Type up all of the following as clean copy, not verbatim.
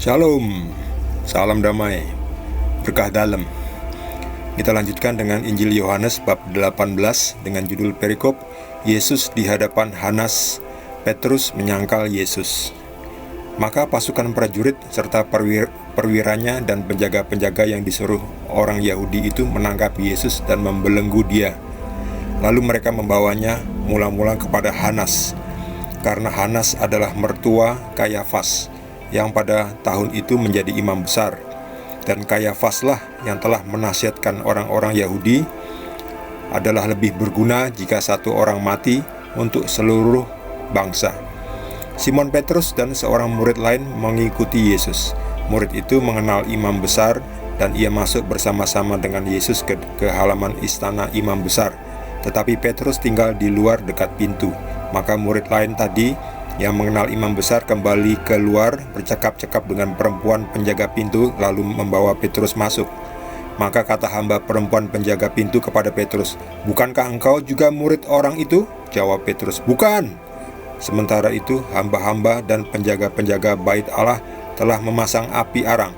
Shalom, salam damai, berkah dalam. Kita lanjutkan dengan Injil Yohanes bab 18 dengan judul perikop Yesus di hadapan Hanas. Petrus menyangkal Yesus. Maka pasukan prajurit serta perwiranya dan penjaga-penjaga yang disuruh orang Yahudi itu menangkap Yesus dan membelenggu dia. Lalu mereka membawanya mula-mula kepada Hanas, karena Hanas adalah mertua Kayafas, yang pada tahun itu menjadi imam besar. Dan Kayafaslah yang telah menasihatkan orang-orang Yahudi adalah lebih berguna jika satu orang mati untuk seluruh bangsa. Simon Petrus dan seorang murid lain mengikuti Yesus. Murid itu mengenal imam besar dan ia masuk bersama-sama dengan Yesus ke halaman istana imam besar. Tetapi Petrus tinggal di luar dekat pintu. Maka murid lain tadi yang mengenal imam besar kembali keluar bercakap-cakap dengan perempuan penjaga pintu, lalu membawa Petrus masuk. Maka kata hamba perempuan penjaga pintu kepada Petrus, "Bukankah engkau juga murid orang itu?" Jawab Petrus, "Bukan." Sementara itu hamba-hamba dan penjaga-penjaga bait Allah telah memasang api arang,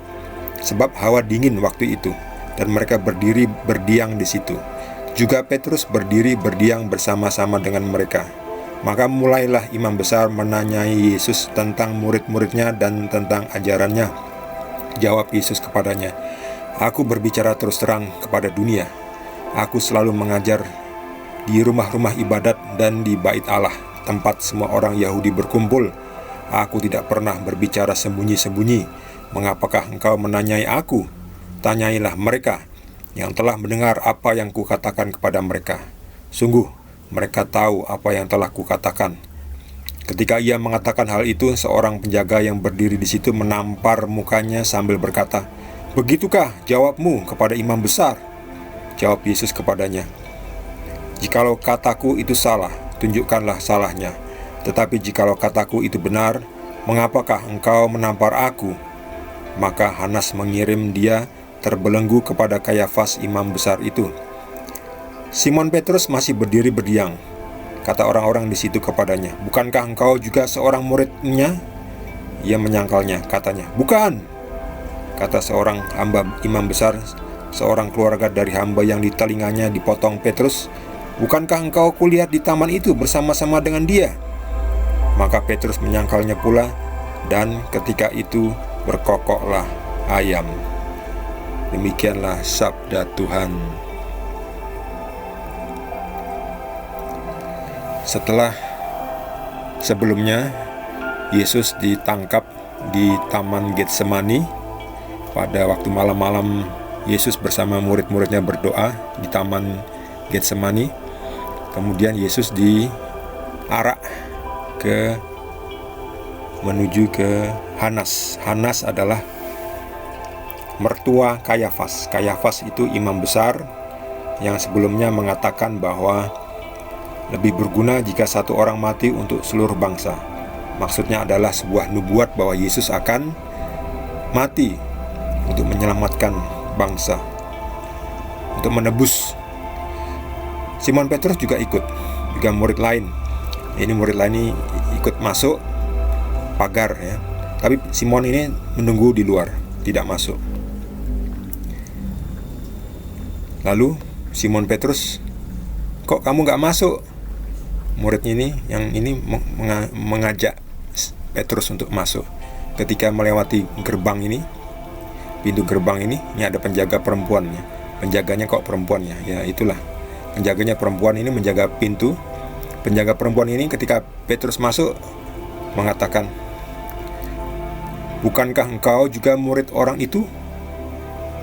sebab hawa dingin waktu itu, dan mereka berdiri berdiam di situ. Juga Petrus berdiri berdiam bersama-sama dengan mereka. Maka mulailah imam besar menanyai Yesus tentang murid-muridnya dan tentang ajarannya. Jawab Yesus kepadanya, "Aku berbicara terus terang kepada dunia. Aku selalu mengajar di rumah-rumah ibadat dan di bait Allah, tempat semua orang Yahudi berkumpul. Aku tidak pernah berbicara sembunyi-sembunyi. Mengapakah engkau menanyai aku? Tanyailah mereka yang telah mendengar apa yang kukatakan kepada mereka. Sungguh, mereka tahu apa yang telah kukatakan." Ketika ia mengatakan hal itu, seorang penjaga yang berdiri di situ menampar mukanya sambil berkata, "Begitukah jawabmu kepada imam besar?" Jawab Yesus kepadanya, "Jikalau kataku itu salah, tunjukkanlah salahnya. Tetapi jikalau kataku itu benar, mengapakah engkau menampar aku?" Maka Hanas mengirim dia terbelenggu kepada Kayafas imam besar itu. Simon Petrus masih berdiri berdiam. Kata orang-orang di situ kepadanya, "Bukankah engkau juga seorang muridnya?" Ia menyangkalnya, katanya, "Bukan." Kata seorang hamba imam besar, seorang keluarga dari hamba yang di telinganya dipotong Petrus, "Bukankah engkau kulihat di taman itu bersama-sama dengan dia?" Maka Petrus menyangkalnya pula, dan ketika itu berkokoklah ayam. Demikianlah sabda Tuhan. Sebelumnya Yesus ditangkap di Taman Getsemani. Pada waktu malam-malam Yesus bersama murid-muridnya berdoa di Taman Getsemani. Kemudian Yesus diarak menuju ke Hanas. Hanas adalah mertua Kayafas. Kayafas itu imam besar yang sebelumnya mengatakan bahwa lebih berguna jika satu orang mati untuk seluruh bangsa. Maksudnya adalah sebuah nubuat bahwa Yesus akan mati untuk menyelamatkan bangsa, untuk menebus. Simon Petrus juga ikut, juga murid lain. Ini murid lain ini ikut masuk pagar ya. Tapi Simon ini menunggu di luar, tidak masuk. Lalu Simon Petrus, "Kok kamu gak masuk?" Muridnya ini mengajak Petrus untuk masuk. Ketika melewati gerbang ini, pintu gerbang ini ada penjaga perempuannya. Penjaganya kok perempuannya? Ya itulah, penjaganya perempuan ini menjaga pintu. Penjaga perempuan ini ketika Petrus masuk mengatakan, "Bukankah engkau juga murid orang itu?"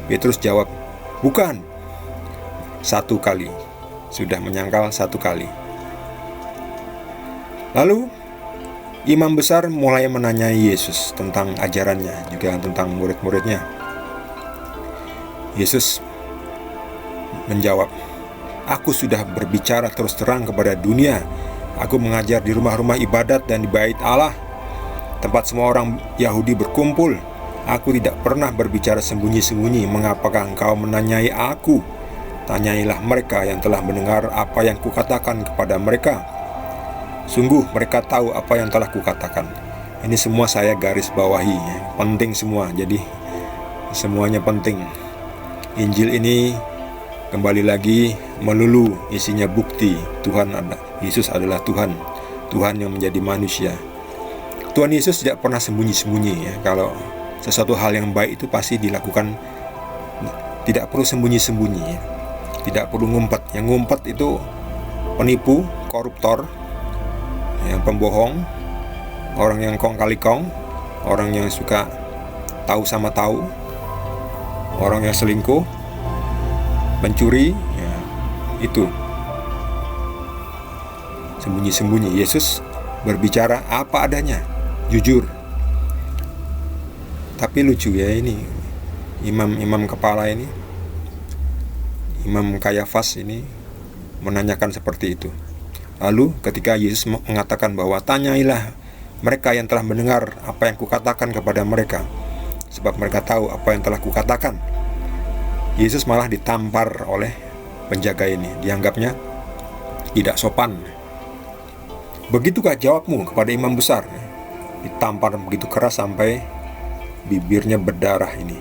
Petrus jawab, "Bukan." Satu kali, sudah menyangkal satu kali. Lalu imam besar mulai menanyai Yesus tentang ajarannya, juga tentang murid-muridnya. Yesus menjawab, "Aku sudah berbicara terus terang kepada dunia. Aku mengajar di rumah-rumah ibadat dan di bait Allah, tempat semua orang Yahudi berkumpul. Aku tidak pernah berbicara sembunyi-sembunyi. Mengapakah engkau menanyai aku? Tanyailah mereka yang telah mendengar apa yang kukatakan kepada mereka. Sungguh mereka tahu apa yang telah kukatakan." Ini semua saya garis bawahi, ya. Penting semua, jadi semuanya penting. Injil ini kembali lagi melulu isinya bukti Yesus adalah Tuhan yang menjadi manusia. Tuhan Yesus tidak pernah sembunyi-sembunyi, ya. Kalau sesuatu hal yang baik itu pasti dilakukan, tidak perlu sembunyi-sembunyi, ya. Tidak perlu ngumpet. Yang ngumpet itu penipu, koruptor, yang pembohong, orang yang kong kali kong, orang yang suka tahu sama tahu, orang yang selingkuh, mencuri, ya, itu sembunyi-sembunyi. Yesus berbicara apa adanya, jujur. Tapi lucu ya, ini imam kepala ini, Imam Kayafas ini menanyakan seperti itu. Lalu ketika Yesus mengatakan bahwa tanyailah mereka yang telah mendengar apa yang kukatakan kepada mereka, sebab mereka tahu apa yang telah kukatakan. Yesus malah ditampar oleh penjaga ini, dianggapnya tidak sopan. Begitukah jawabmu kepada imam besar? Ditampar begitu keras sampai bibirnya berdarah ini.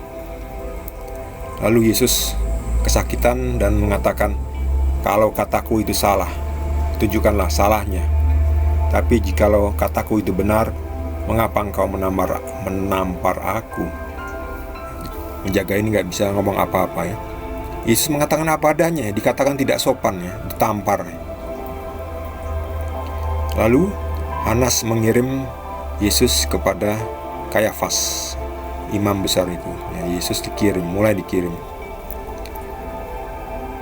Lalu Yesus kesakitan dan mengatakan, kalau kataku itu salah, tunjukkanlah salahnya. Tapi jikalau kataku itu benar, mengapa engkau menampar aku? Penjaga ini gak bisa ngomong apa-apa, ya. Yesus mengatakan apa adanya, dikatakan tidak sopan, ya, ditampar. Lalu Hanas mengirim Yesus kepada Kayafas, imam besar itu, ya. Yesus mulai dikirim.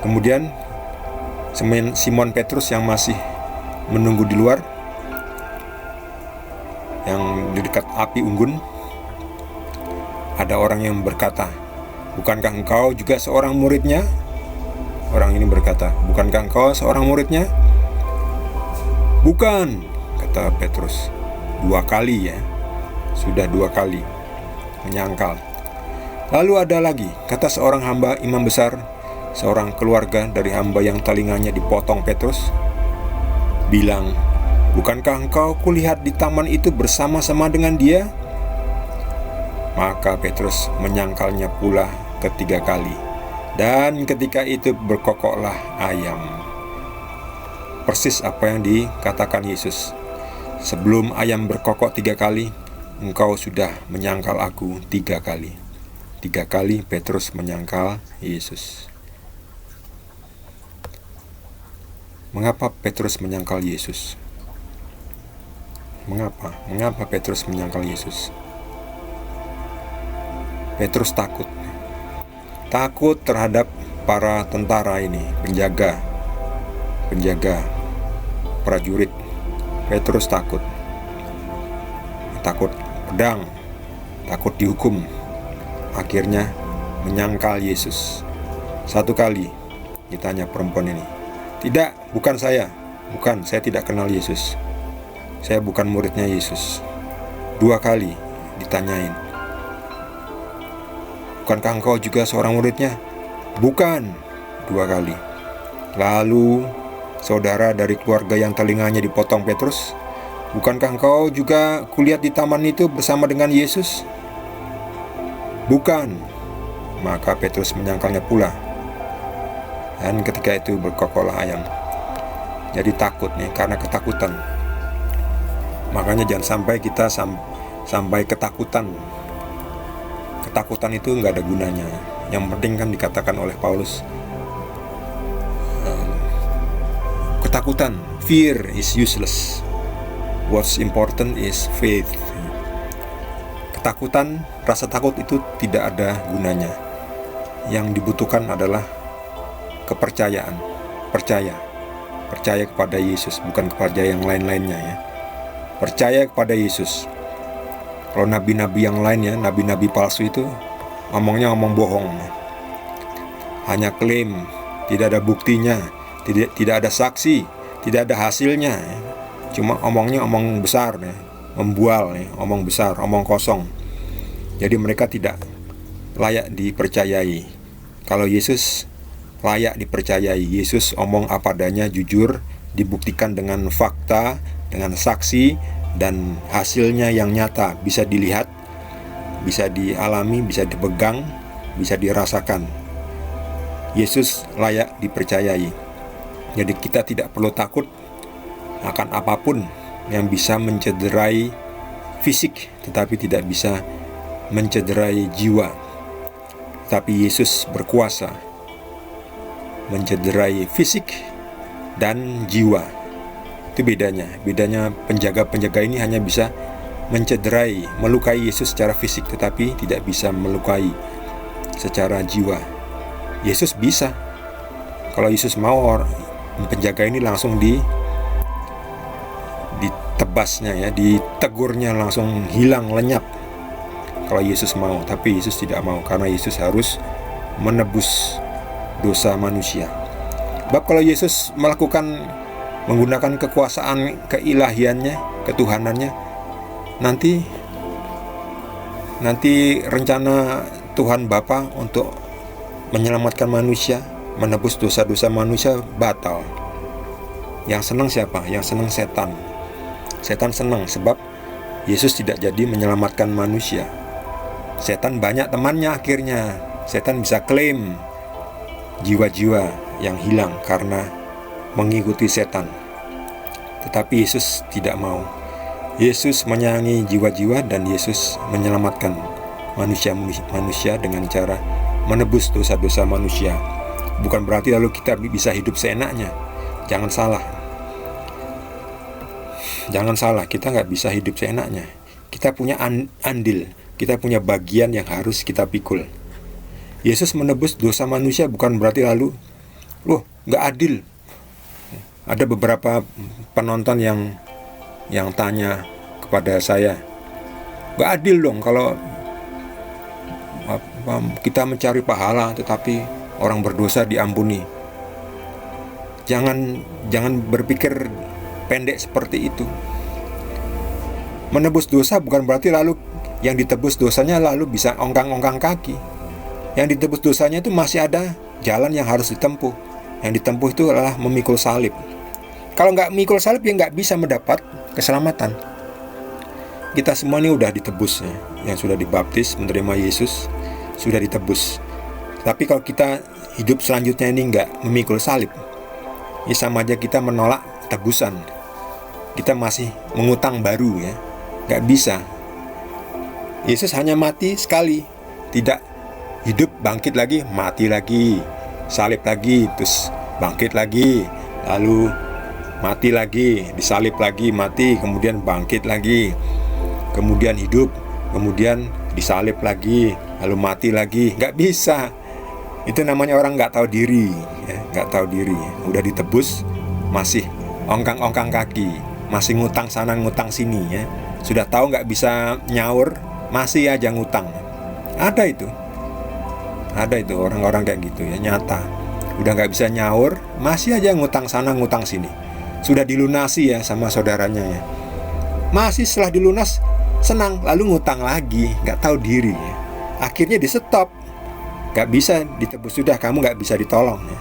Kemudian Simon Petrus yang masih menunggu di luar, yang di dekat api unggun, ada orang yang berkata, bukankah engkau juga seorang muridnya? Orang ini berkata, bukankah engkau seorang muridnya? Bukan, kata Petrus. 2 kali, ya. Sudah 2 kali menyangkal. Lalu ada lagi, kata seorang hamba imam besar, seorang keluarga dari hamba yang telinganya dipotong Petrus, bilang, bukankah engkau kulihat di taman itu bersama-sama dengan dia? Maka Petrus menyangkalnya pula ketiga kali. Dan ketika itu berkokoklah ayam. Persis apa yang dikatakan Yesus. Sebelum ayam berkokok 3 kali, engkau sudah menyangkal aku 3 kali. 3 kali Petrus menyangkal Yesus. Mengapa Petrus menyangkal Yesus? Mengapa Petrus menyangkal Yesus? Petrus takut terhadap para tentara ini, penjaga prajurit. Petrus takut pedang, takut dihukum. Akhirnya menyangkal Yesus. 1 kali ditanya perempuan ini, tidak, bukan saya tidak kenal Yesus, saya bukan muridnya Yesus. 2 kali ditanyain, bukankah engkau juga seorang muridnya? Bukan, 2 kali. Lalu saudara dari keluarga yang telinganya dipotong Petrus, bukankah engkau juga kulihat di taman itu bersama dengan Yesus? Bukan. Maka Petrus menyangkalnya pula. Dan ketika itu berkokoklah ayam. Jadi takut nih, karena ketakutan. Makanya jangan sampai kita sampai ketakutan. Ketakutan itu nggak ada gunanya. Yang penting kan dikatakan oleh Paulus, ketakutan, fear is useless. What's important is faith. Ketakutan, rasa takut itu tidak ada gunanya. Yang dibutuhkan adalah kepercayaan. Percaya kepada Yesus, bukan kepada yang lain-lainnya, ya. Percaya kepada Yesus. Kalau nabi-nabi yang lainnya, nabi-nabi palsu itu ngomongnya ngomong bohong, hanya klaim, tidak ada buktinya, tidak ada saksi, tidak ada hasilnya, ya. Cuma omongnya omong besar, ya. Membual, ya. Omong besar, omong kosong. Jadi mereka tidak layak dipercayai. Kalau Yesus layak dipercayai. Yesus omong apa adanya, jujur, dibuktikan dengan fakta, dengan saksi, dan hasilnya yang nyata bisa dilihat, bisa dialami, bisa dipegang, bisa dirasakan. Yesus layak dipercayai. Jadi kita tidak perlu takut akan apapun yang bisa mencederai fisik, tetapi tidak bisa mencederai jiwa. Tapi Yesus berkuasa mencederai fisik dan jiwa. Itu bedanya. Bedanya penjaga-penjaga ini hanya bisa mencederai, melukai Yesus secara fisik, tetapi tidak bisa melukai secara jiwa. Yesus bisa. Kalau Yesus mau, penjaga ini langsung ditebasnya ya, ditegurnya langsung hilang, lenyap. Kalau Yesus mau, tapi Yesus tidak mau, karena Yesus harus menebus dosa manusia. Sebab kalau Yesus menggunakan kekuasaan keilahiannya, ketuhanannya, nanti rencana Tuhan Bapa untuk menyelamatkan manusia, menebus dosa-dosa manusia batal. Yang senang siapa? Yang senang setan. Setan senang sebab Yesus tidak jadi menyelamatkan manusia. Setan banyak temannya akhirnya. Setan bisa klaim jiwa-jiwa yang hilang karena mengikuti setan. Tetapi Yesus tidak mau. Yesus menyayangi jiwa-jiwa dan Yesus menyelamatkan manusia dengan cara menebus dosa-dosa manusia. Bukan berarti lalu kita bisa hidup seenaknya. Jangan salah, kita nggak bisa hidup seenaknya. Kita punya andil, kita punya bagian yang harus kita pikul. Yesus menebus dosa manusia bukan berarti lalu, nggak adil. Ada beberapa penonton yang tanya kepada saya, nggak adil dong kalau kita mencari pahala tetapi orang berdosa diampuni. Jangan berpikir pendek seperti itu. Menebus dosa bukan berarti lalu yang ditebus dosanya lalu bisa ongkang-ongkang kaki. Yang ditebus dosanya itu masih ada jalan yang harus ditempuh. Yang ditempuh itu adalah memikul salib. Kalau nggak memikul salib ya nggak bisa mendapat keselamatan. Kita semua ini udah ditebus ya. Yang sudah dibaptis, menerima Yesus, sudah ditebus. Tapi kalau kita hidup selanjutnya ini nggak memikul salib, ya sama aja kita menolak tebusan. Kita masih mengutang baru ya. Nggak bisa. Yesus hanya mati sekali, tidak hidup, bangkit lagi, mati lagi, salib lagi, terus bangkit lagi, lalu mati lagi, disalib lagi, mati, kemudian bangkit lagi, kemudian hidup, kemudian disalib lagi, lalu mati lagi. Nggak bisa. Itu namanya orang nggak tahu diri ya, nggak tahu diri. Udah ditebus masih ongkang-ongkang kaki, masih ngutang sana ngutang sini ya. Sudah tahu nggak bisa nyaur, masih aja ngutang. Ada itu orang-orang kayak gitu ya, nyata. Udah nggak bisa nyaur, masih aja ngutang sana ngutang sini. Sudah dilunasi ya sama saudaranya ya, masih setelah dilunas senang, lalu ngutang lagi, nggak tahu diri ya. Akhirnya di stop, nggak bisa ditebus, sudah kamu nggak bisa ditolong ya.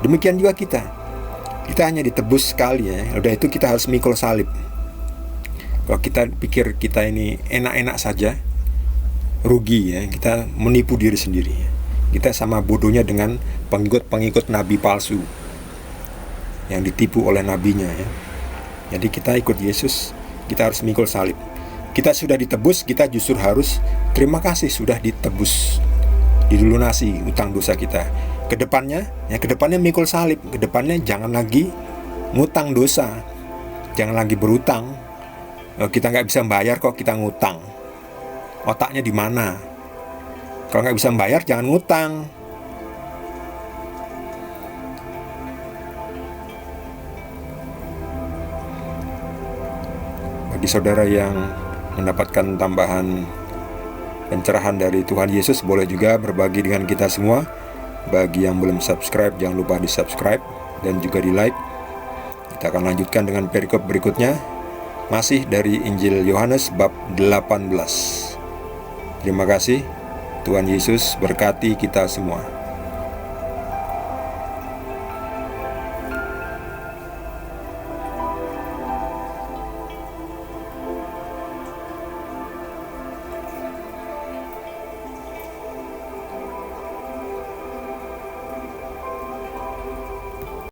Demikian juga kita hanya ditebus sekali ya. Udah itu kita harus mikul salib. Kalau kita pikir kita ini enak-enak saja, rugi ya. Kita menipu diri sendiri ya. Kita sama bodohnya dengan pengikut nabi palsu yang ditipu oleh nabinya ya. Jadi kita ikut Yesus, kita harus mikul salib. Kita sudah ditebus, kita justru harus terima kasih sudah ditebus, dilunasi utang dosa kita. Kedepannya mikul salib. Kedepannya jangan lagi ngutang dosa, jangan lagi berutang. Kita nggak bisa bayar kok kita ngutang. Otaknya di mana? Kalau nggak bisa bayar jangan ngutang. Bagi saudara yang mendapatkan tambahan pencerahan dari Tuhan Yesus, boleh juga berbagi dengan kita semua. Bagi yang belum subscribe, jangan lupa di subscribe dan juga di like. Kita akan lanjutkan dengan perikop berikutnya, masih dari Injil Yohanes bab 18. Terima kasih. Tuhan Yesus berkati kita semua.